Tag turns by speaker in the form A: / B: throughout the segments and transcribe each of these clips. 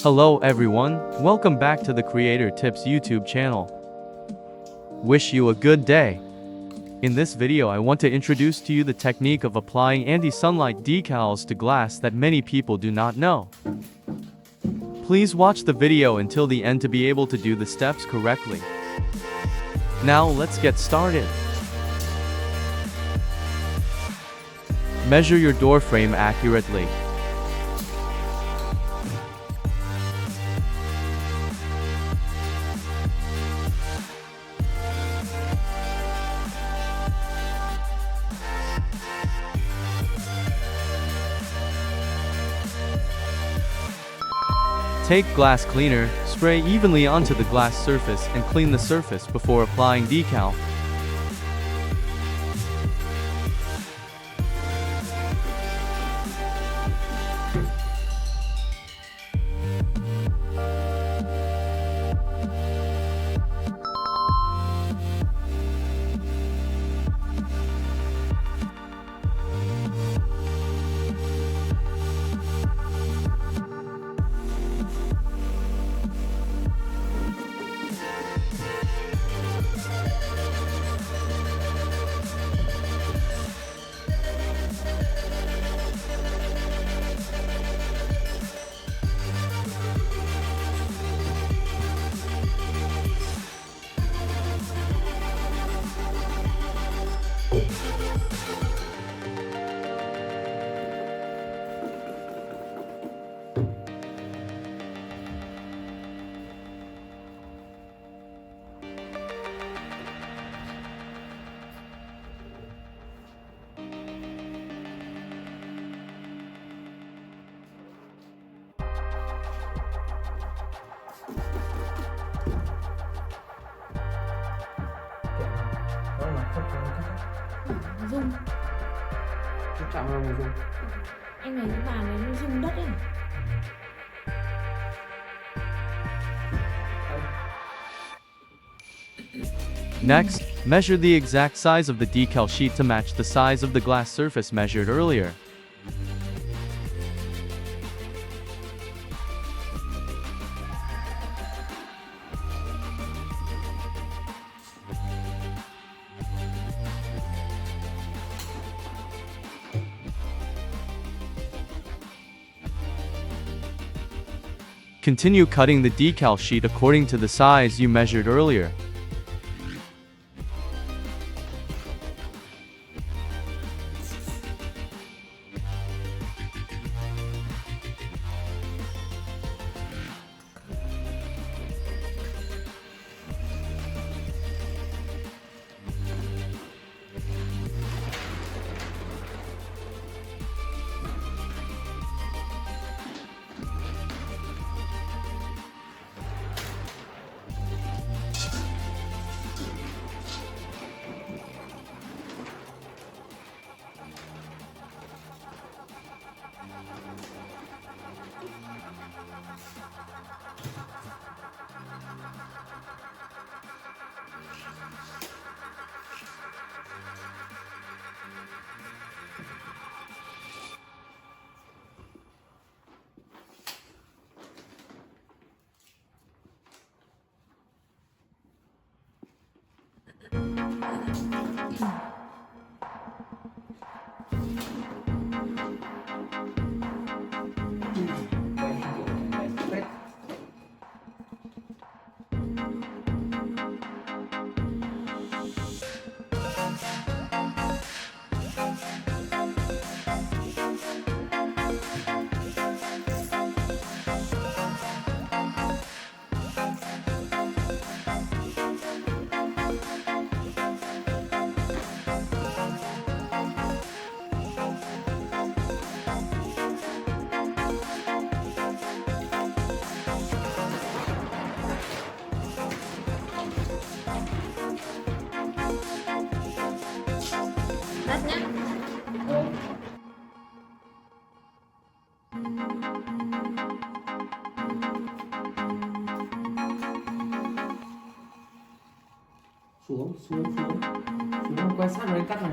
A: Hello everyone, welcome back to the Creator Tips YouTube channel. Wish you a good day. In this video I want to introduce to you the technique of applying anti-sunlight decals to glass that many people do not know. Please watch the video until the end to be able to do the steps correctly. Now let's get started. Measure your door frame accurately. Take glass cleaner, spray evenly onto the glass surface and clean the surface before applying decal.
B: Rung.
C: Cái chạm vào một rung.
B: Anh này cái bàn này nó rung đất ấy.
A: Next, measure the exact size of the decal sheet to match the size of the glass surface measured earlier. Continue cutting the decal sheet according to the size you measured earlier.
B: Đất nhá.
C: Xuống quay sát vào đây cắt này.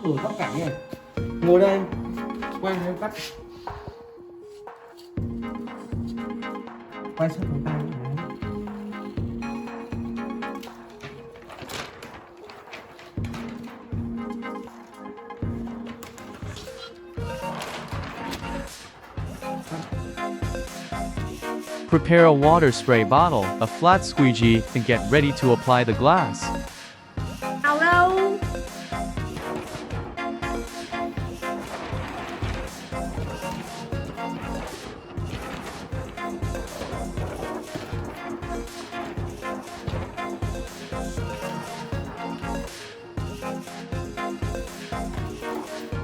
C: Ở góc cạnh này. Ngồi đây. Quay đây cắt. quay suốt một tay đấy.
A: Prepare a water spray bottle, a flat squeegee, and get ready to apply the glass.
B: Nào đâu.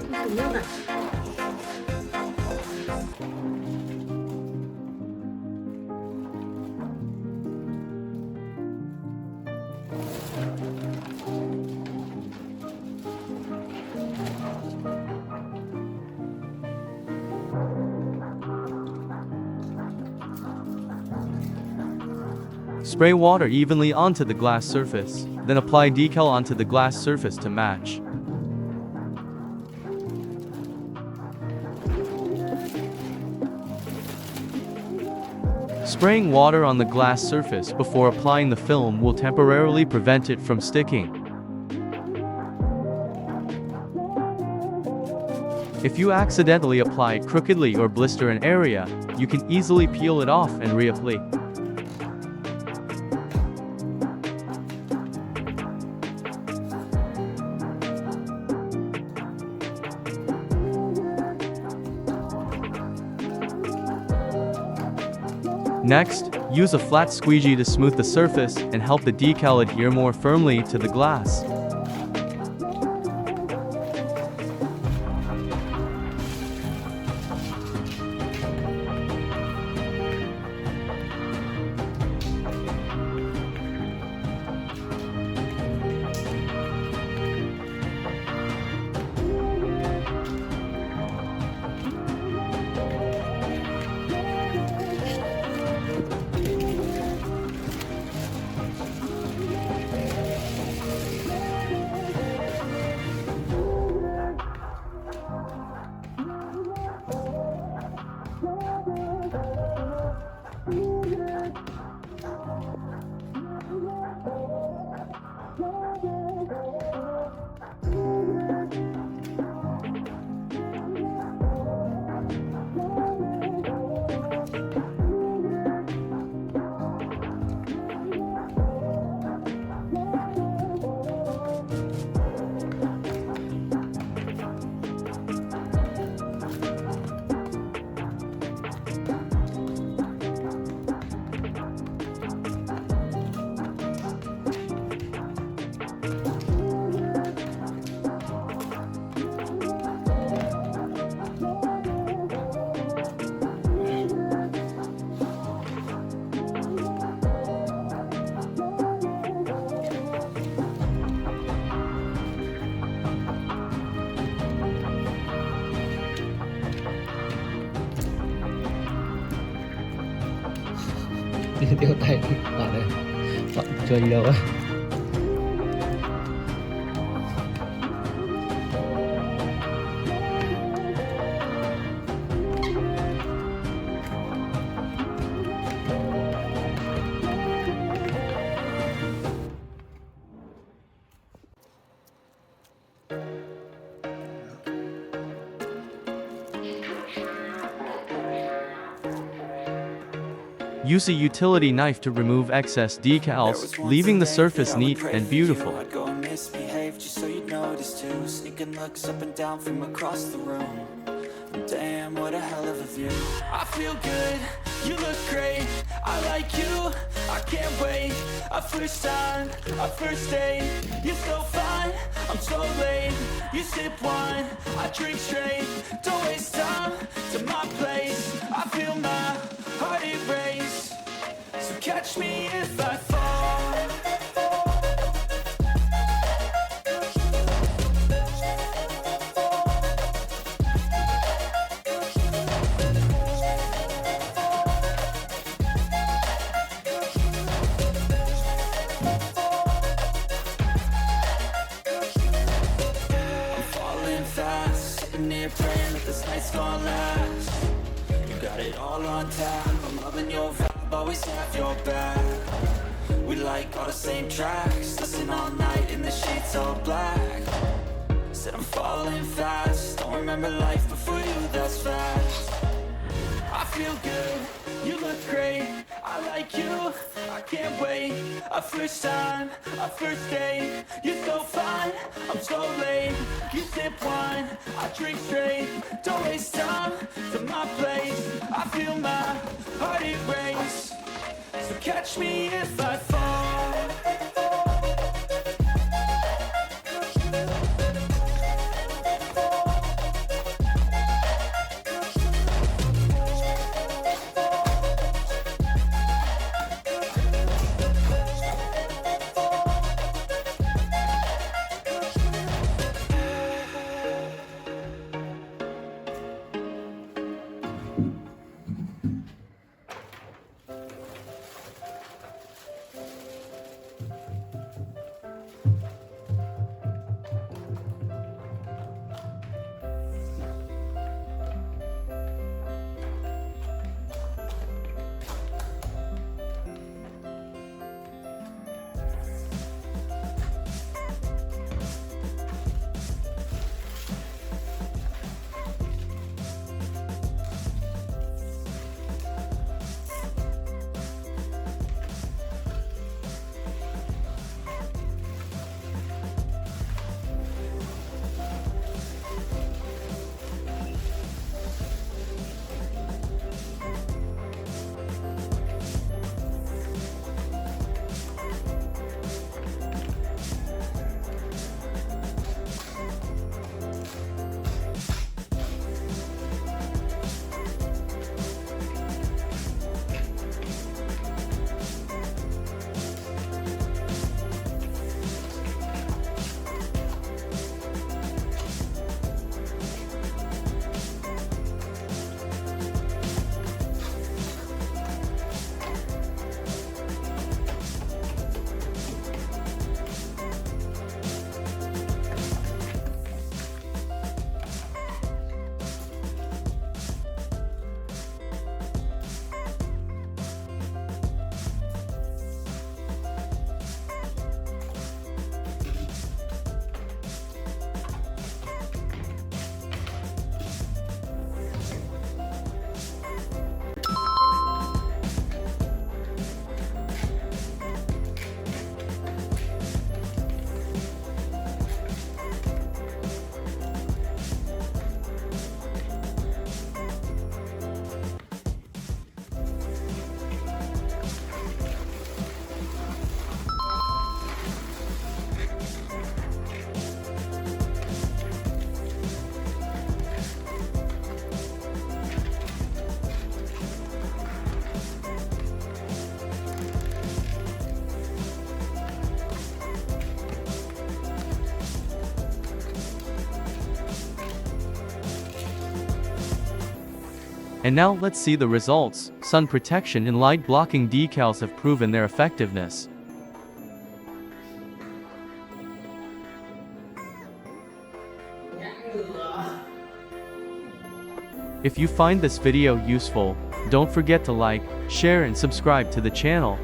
B: Đi xuống nước à?
A: Spray water evenly onto the glass surface, then apply decal onto the glass surface to match. Spraying water on the glass surface before applying the film will temporarily prevent it from sticking. If you accidentally apply it crookedly or blister an area, you can easily peel it off and reapply. Next, use a flat squeegee to smooth the surface and help the decal adhere more firmly to the glass.
C: Tiêu tay ở đây bọn chơi đi đâu á.
A: Use a utility knife to remove excess decals, leaving the surface neat and beautiful.
D: I'd go and misbehave just so you'd notice too. Sneaking looks up and down from across the room. Damn, what a hell of a view. I feel good, you look great. I like you, I can't wait. A first time, a first date. You're so fine, I'm so late. You sip wine, I drink straight. Don't waste time to my place. I feel my heart erase. So catch me if I fall. I'm falling fast, sitting here praying that this night's gonna last. You got it all on tap, I'm loving your vibe. always have your back. We like all the same tracks, listen all night in the sheets all black. Said I'm falling fast, don't remember life before you, that's fast. I feel good, you look great, I like you, I can't wait. A first time, a first date, you're so fine, I'm so late. You sip wine, I drink straight, don't waste time to my place. I feel my heart erase, so catch me if I fall.
A: And now let's see the results. Sun protection and light blocking decals have proven their effectiveness. If you find this video useful, don't forget to like, share and subscribe to the channel.